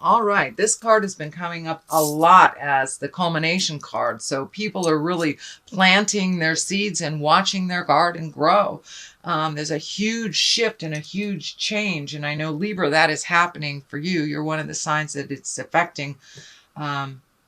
All right, this card has been coming up a lot as the culmination card. So people are really planting their seeds and watching their garden grow. There's a huge shift and a huge change. And I know, Libra, that is happening for you. You're one of the signs that it's affecting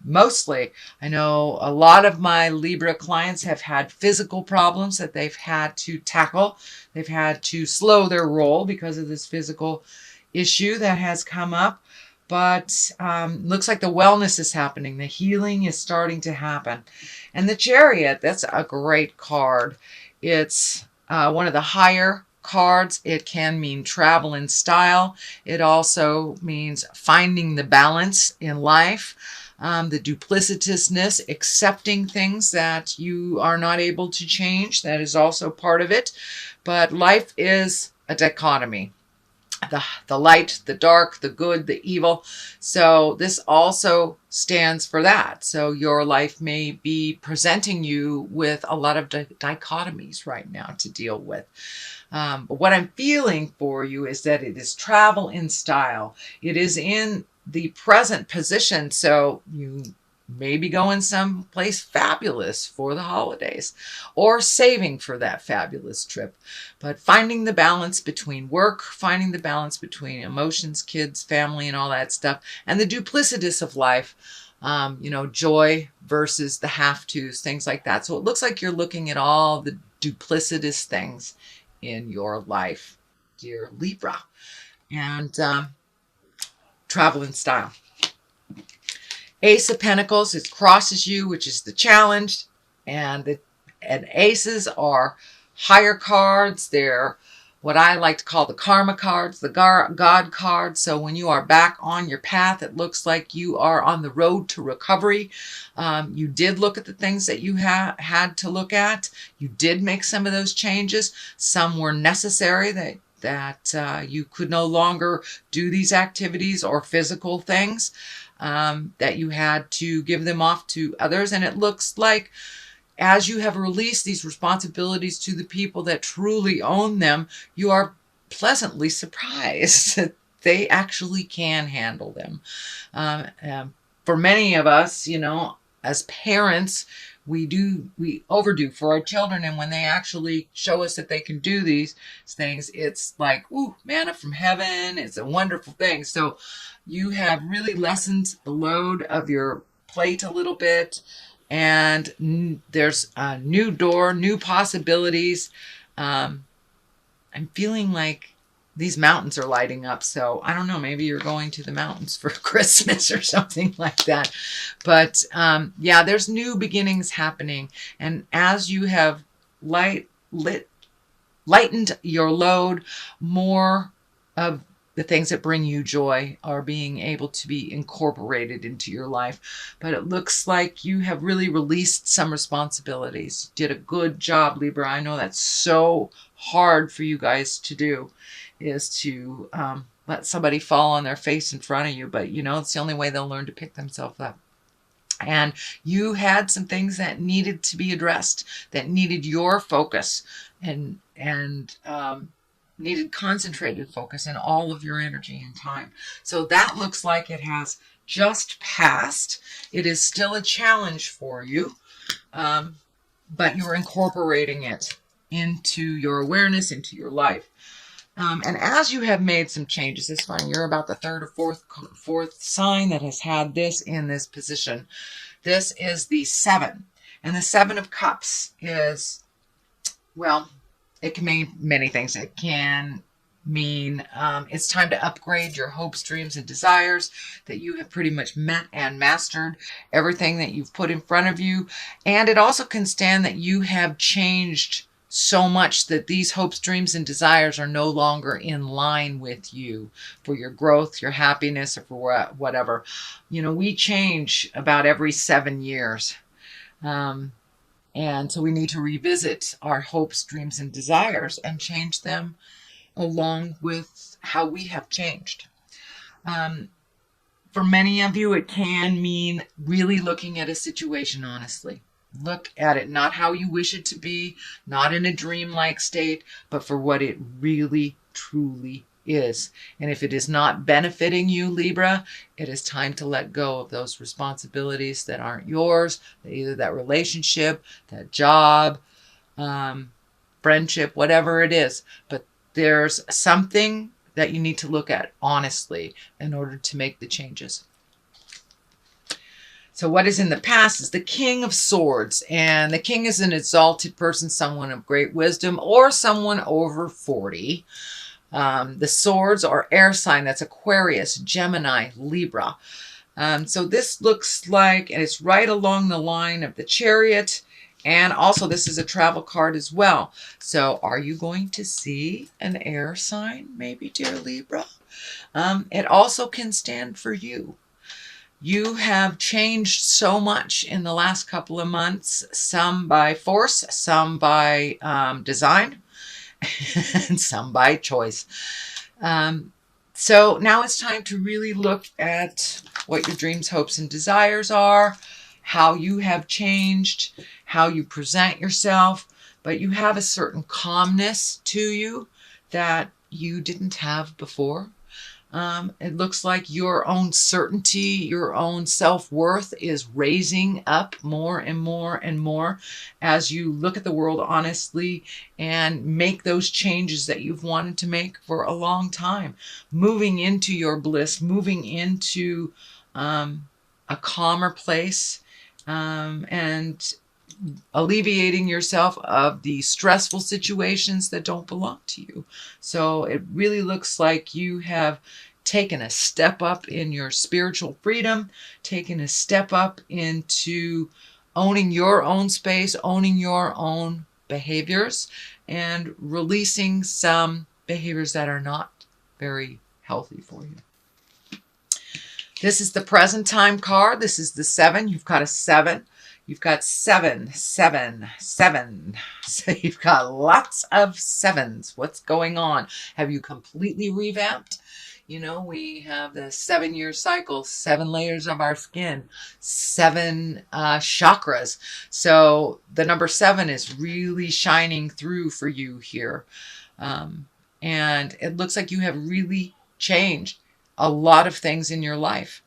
mostly. I know a lot of my Libra clients have had physical problems that they've had to tackle. They've had to slow their roll because of this physical issue that has come up. But looks like the wellness is happening. The healing is starting to happen. And the Chariot, that's a great card. It's one of the higher cards. It can mean travel in style. It also means finding the balance in life. The duplicitousness, accepting things that you are not able to change. That is also part of it. But life is a dichotomy. The light, the dark, the good, the evil. So this also stands for that. So your life may be presenting you with a lot of dichotomies right now to deal with. But what I'm feeling for you is that it is travel in style. It is in the present position. So you maybe going someplace fabulous for the holidays or saving for that fabulous trip. But finding the balance between work, finding the balance between emotions, kids, family, and all that stuff, and the duplicitous of life, joy versus the have-tos, things like that. So it looks like you're looking at all the duplicitous things in your life, dear Libra. And travel in style. Ace of Pentacles, it crosses you, which is the challenge. And aces are higher cards. They're what I like to call the karma cards, the God cards. So when you are back on your path, it looks like you are on the road to recovery. You did look at the things that you had to look at. You did make some of those changes. Some were necessary that you could no longer do these activities or physical things. That you had to give them off to others. And it looks like as you have released these responsibilities to the people that truly own them, you are pleasantly surprised that they actually can handle them. For many of us, as parents, we overdo for our children. And when they actually show us that they can do these things, it's like, ooh, manna from heaven. It's a wonderful thing. So you have really lessened the load of your plate a little bit. And there's a new door, new possibilities. I'm feeling like these mountains are lighting up. So I don't know, maybe you're going to the mountains for Christmas or something like that. But yeah, there's new beginnings happening. And as you have lightened your load, more of the things that bring you joy are being able to be incorporated into your life. But it looks like you have really released some responsibilities. You did a good job, Libra. I know that's so hard for you guys to do, is to let somebody fall on their face in front of you. But, it's the only way they'll learn to pick themselves up. And you had some things that needed to be addressed, that needed your focus and needed concentrated focus and all of your energy and time. So that looks like it has just passed. It is still a challenge for you, but you're incorporating it into your awareness, into your life. And as you have made some changes, it's fine. You're about the third or fourth sign that has had this in this position. This is the 7. And the 7 of Cups is, well, it can mean many things. It can mean it's time to upgrade your hopes, dreams, and desires, that you have pretty much met and mastered everything that you've put in front of you. And it also can stand that you have changed so much that these hopes, dreams, and desires are no longer in line with you for your growth, your happiness, or for whatever. We change about every 7 years. And so we need to revisit our hopes, dreams, and desires and change them along with how we have changed. For many of you, it can mean really looking at a situation honestly. Look at it, not how you wish it to be, not in a dreamlike state, but for what it really, truly is. And if it is not benefiting you, Libra, it is time to let go of those responsibilities that aren't yours, either that relationship, that job, friendship, whatever it is. But there's something that you need to look at honestly in order to make the changes. So what is in the past is the King of Swords. And the king is an exalted person, someone of great wisdom, or someone over 40. The swords are air sign. That's Aquarius, Gemini, Libra. So this looks like, and it's right along the line of the Chariot. And also this is a travel card as well. So are you going to see an air sign, maybe, dear Libra? It also can stand for you. You have changed so much in the last couple of months, some by force, some by design, and some by choice. So now it's time to really look at what your dreams, hopes, and desires are, how you have changed, how you present yourself, but you have a certain calmness to you that you didn't have before. It looks like your own certainty, your own self-worth is raising up more and more and more as you look at the world honestly and make those changes that you've wanted to make for a long time. Moving into your bliss, moving into a calmer place, and alleviating yourself of the stressful situations that don't belong to you. So it really looks like you have taken a step up in your spiritual freedom, taken a step up into owning your own space, owning your own behaviors, and releasing some behaviors that are not very healthy for you. This is the present time card. This is the 7. You've got a 7. You've got 7, 7, 7. So you've got lots of 7s. What's going on? Have you completely revamped? You know, we have the 7-year cycle, 7 layers of our skin, 7 chakras. So the number 7 is really shining through for you here. And it looks like you have really changed a lot of things in your life.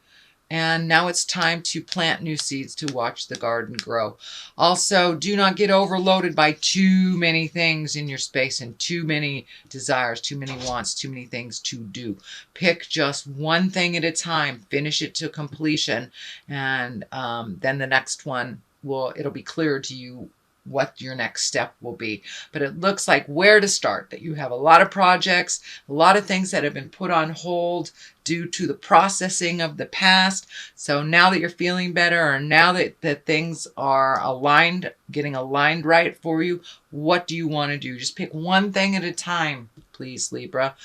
And now it's time to plant new seeds to watch the garden grow. Also, do not get overloaded by too many things in your space and too many desires, too many wants, too many things to do. Pick just one thing at a time, finish it to completion, and then the next one it'll be clear to you what your next step will be. But it looks like where to start, that you have a lot of projects, a lot of things that have been put on hold due to the processing of the past. So now that you're feeling better, or now that things are aligned, getting aligned right for you, what do you want to do? Just pick one thing at a time, please, Libra.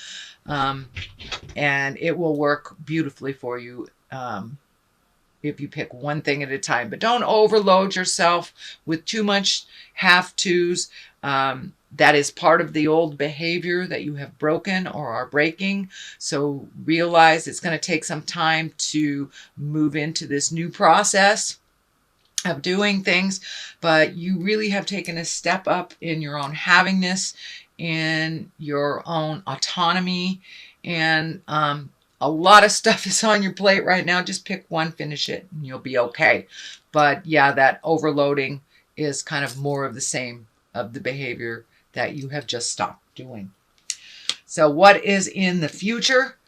And it will work beautifully for you. If you pick one thing at a time, but don't overload yourself with too much have-tos. That is part of the old behavior that you have broken or are breaking. So realize it's going to take some time to move into this new process of doing things, but you really have taken a step up in your own havingness, in your own autonomy, and a lot of stuff is on your plate right now. Just pick one, finish it, and you'll be okay. But yeah, that overloading is kind of more of the same of the behavior that you have just stopped doing. So what is in the future?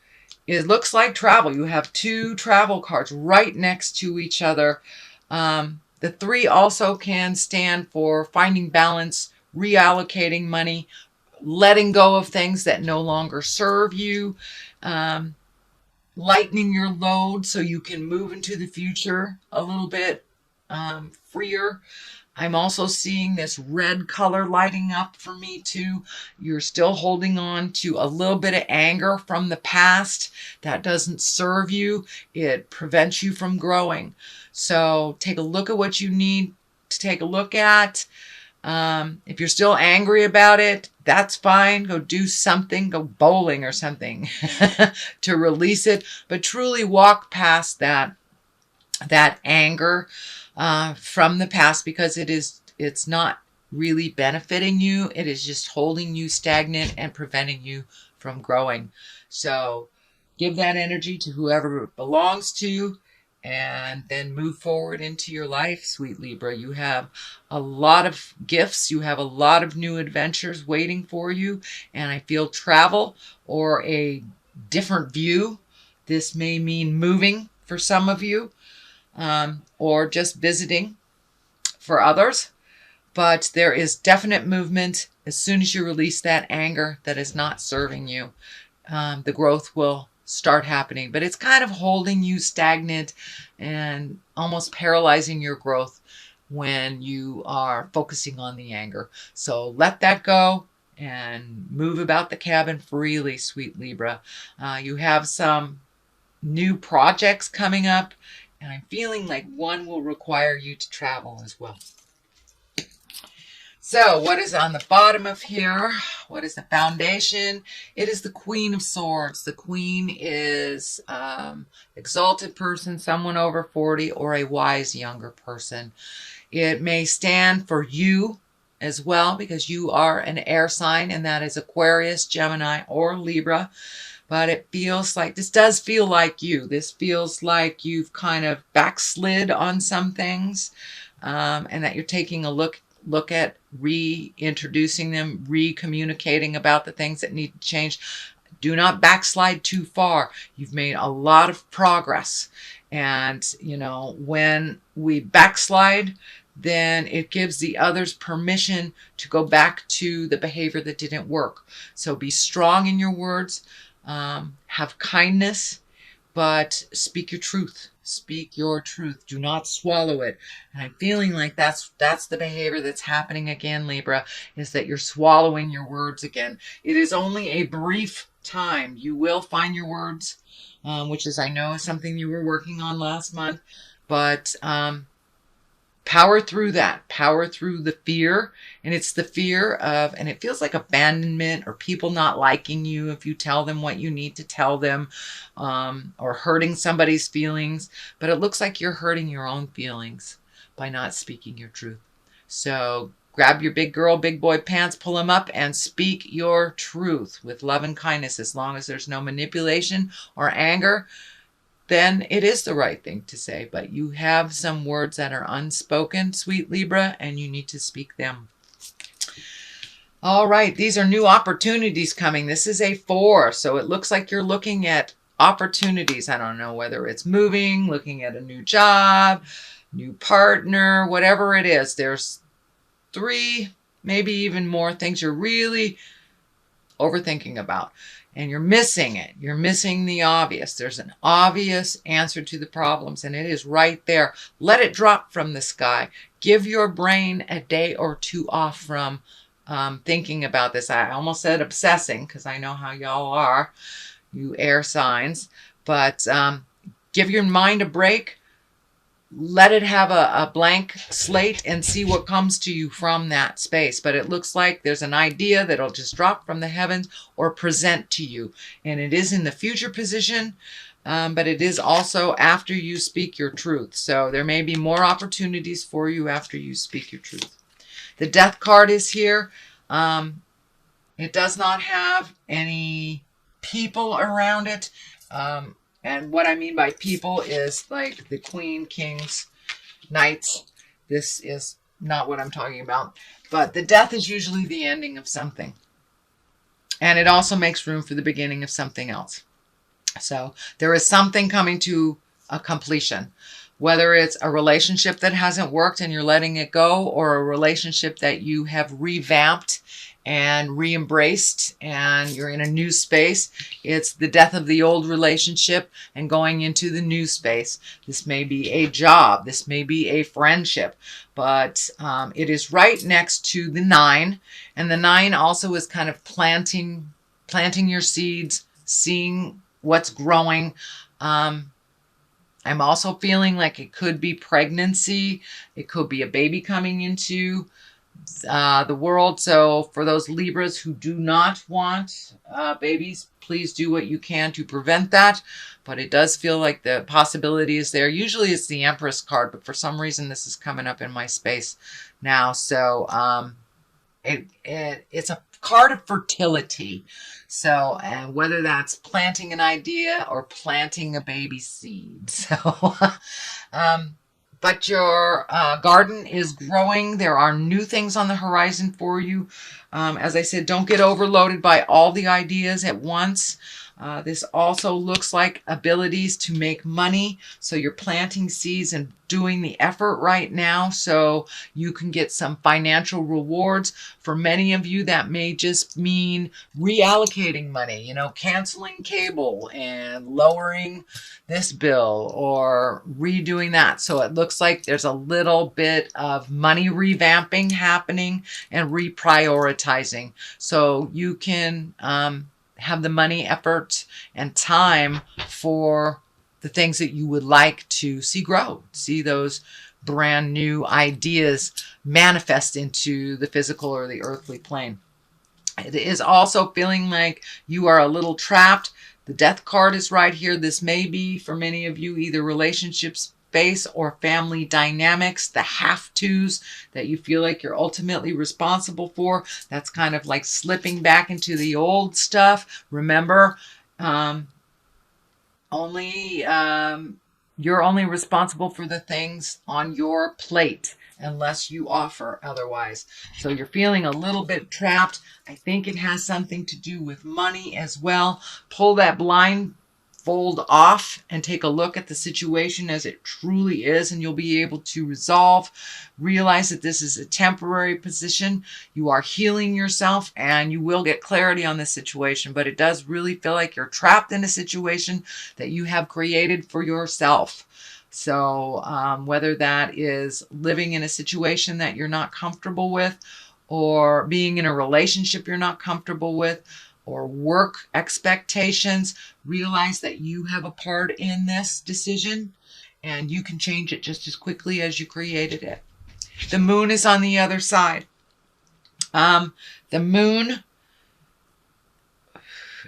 It looks like travel. You have 2 travel cards right next to each other. The 3 also can stand for finding balance, reallocating money, letting go of things that no longer serve you, lightening your load so you can move into the future a little bit freer. I'm also seeing this red color lighting up for me too. You're still holding on to a little bit of anger from the past that doesn't serve you. It prevents you from growing. So take a look at what you need to take a look at. If you're still angry about it, that's fine. Go do something, go bowling or something to release it, but truly walk past that anger from the past, because it's not really benefiting you. It is just holding you stagnant and preventing you from growing. So give that energy to whoever it belongs to, and then move forward into your life, sweet Libra. You have a lot of gifts. You have a lot of new adventures waiting for you. And I feel travel or a different view. This may mean moving for some of you, or just visiting for others. But there is definite movement. As soon as you release that anger that is not serving you, the growth will start happening. But it's kind of holding you stagnant and almost paralyzing your growth when you are focusing on the anger. So let that go and move about the cabin freely, sweet Libra. You have some new projects coming up, and I'm feeling like one will require you to travel as well. So what is on the bottom of here? What is the foundation? It is the Queen of Swords. The Queen is exalted person, someone over 40, or a wise younger person. It may stand for you as well, because you are an air sign, and that is Aquarius, Gemini, or Libra. But it feels like, this does feel like you. This feels like you've kind of backslid on some things, and that you're taking a look at reintroducing them, re-communicating about the things that need to change. Do not backslide too far. You've made a lot of progress. And, you know, when we backslide, then it gives the others permission to go back to the behavior that didn't work. So be strong in your words, have kindness, but speak your truth. Speak your truth. Do not swallow it. And I'm feeling like that's the behavior that's happening again, Libra, is that you're swallowing your words again. It is only a brief time. You will find your words, which is, I know, something you were working on last month, but power through that. Power through the fear. And it's the fear of, and it feels like abandonment or people not liking you if you tell them what you need to tell them, or hurting somebody's feelings. But it looks like you're hurting your own feelings by not speaking your truth. So grab your big girl, big boy pants, pull them up, and speak your truth with love and kindness. As long as there's no manipulation or anger, then it is the right thing to say. But you have some words that are unspoken, sweet Libra, and you need to speak them. All right, these are new opportunities coming. This is a 4, so it looks like you're looking at opportunities. I don't know whether it's moving, looking at a new job, new partner, whatever it is. There's 3, maybe even more things you're really overthinking about. And you're missing it. You're missing the obvious. There's an obvious answer to the problems, and it is right there. Let it drop from the sky. Give your brain a day or 2 off from thinking about this. I almost said obsessing, because I know how y'all are, you air signs. But give your mind a break. Let it have a blank slate and see what comes to you from that space. But it looks like there's an idea that'll just drop from the heavens or present to you. And it is in the future position, but it is also after you speak your truth. So there may be more opportunities for you after you speak your truth. The Death card is here. It does not have any people around it. And what I mean by people is like the Queen, Kings, Knights. This is not what I'm talking about. But the death is usually the ending of something. And it also makes room for the beginning of something else. So there is something coming to a completion. Whether it's a relationship that hasn't worked and you're letting it go, or a relationship that you have revamped and re-embraced and you're in a new space. It's the death of the old relationship and going into the new space. This may be a job. This may be a friendship. But it is right next to the 9. And the 9 also is kind of planting your seeds, seeing what's growing. I'm also feeling like it could be pregnancy. It could be a baby coming into the world. So for those Libras who do not want babies, please do what you can to prevent that. But it does feel like the possibility is there. Usually it's the Empress card, but for some reason this is coming up in my space now. So it's a card of fertility. So whether that's planting an idea or planting a baby seed. So, but your garden is growing. There are new things on the horizon for you. As I said, don't get overloaded by all the ideas at once. This also looks like abilities to make money. So you're planting seeds and doing the effort right now so you can get some financial rewards. For many of you, that may just mean reallocating money, you know, canceling cable and lowering this bill or redoing that. So it looks like there's a little bit of money revamping happening and reprioritizing. So you can have the money, effort, and time for the things that you would like to see grow, see those brand new ideas manifest into the physical or the earthly plane. It is also feeling like you are a little trapped. The death card is right here. This may be for many of you either relationships, space, or family dynamics, the have-tos that you feel like you're ultimately responsible for. That's kind of like slipping back into the old stuff. Remember, you're only responsible for the things on your plate unless you offer otherwise. So you're feeling a little bit trapped. I think it has something to do with money as well. Pull that blindfold off and take a look at the situation as it truly is, and you'll be able to resolve. Realize that this is a temporary position. You are healing yourself and you will get clarity on this situation, but it does really feel like you're trapped in a situation that you have created for yourself. So whether that is living in a situation that you're not comfortable with, or being in a relationship you're not comfortable with, or work expectations, realize that you have a part in this decision and you can change it just as quickly as you created it. The moon is on the other side. The moon,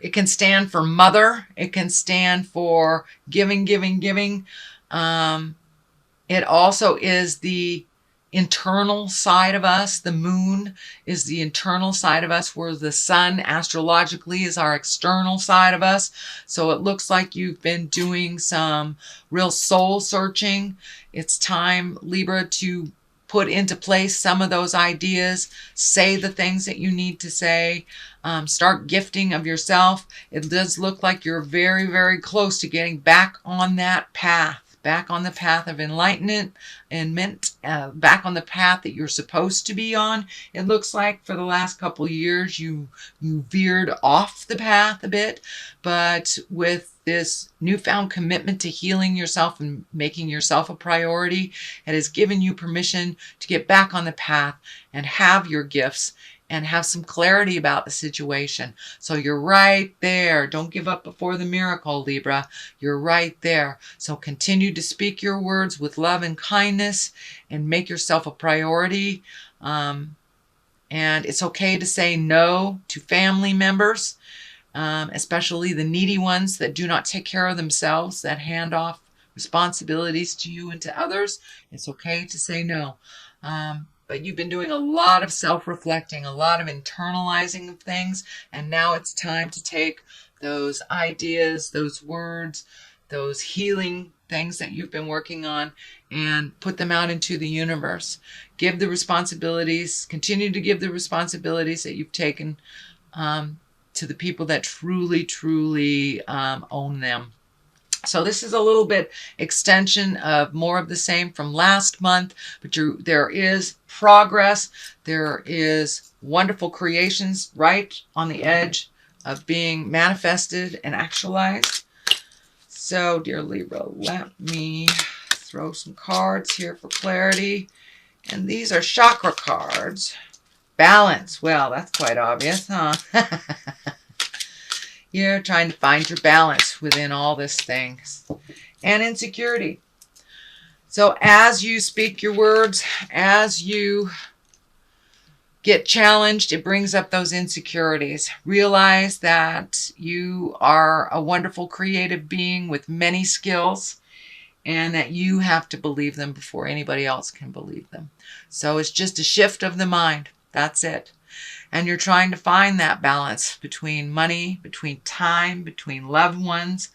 it can stand for mother. It can stand for giving, giving, giving. It also is the internal side of us. The moon is the internal side of us, where the sun astrologically is our external side of us. So it looks like you've been doing some real soul searching. It's time, Libra, to put into place some of those ideas, say the things that you need to say, start gifting of yourself. It does look like you're very, very close to getting back on that path. Back on the path of enlightenment and back on the path that you're supposed to be on. It looks like for the last couple of years you veered off the path a bit, but with this newfound commitment to healing yourself and making yourself a priority, it has given you permission to get back on the path and have your gifts and have some clarity about the situation. So you're right there. Don't give up before the miracle, Libra. You're right there. So continue to speak your words with love and kindness and make yourself a priority. And it's okay to say no to family members, especially the needy ones that do not take care of themselves, that hand off responsibilities to you and to others. It's okay to say no. But you've been doing a lot of self-reflecting, a lot of internalizing of things, and now it's time to take those ideas, those words, those healing things that you've been working on and put them out into the universe. Give the responsibilities, continue to give the responsibilities that you've taken to the people that truly, truly own them. So this is a little bit extension of more of the same from last month, but there is progress. There is wonderful creations right on the edge of being manifested and actualized. So, dear Libra, let me throw some cards here for clarity. And these are chakra cards. Balance. Well, that's quite obvious, huh? You're trying to find your balance within all this things. And insecurity. So as you speak your words, as you get challenged, it brings up those insecurities. Realize that you are a wonderful creative being with many skills and that you have to believe them before anybody else can believe them. So it's just a shift of the mind. That's it. And you're trying to find that balance between money, between time, between loved ones,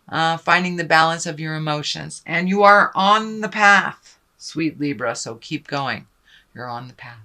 finding the balance of your emotions. And you are on the path, sweet Libra, so keep going. You're on the path.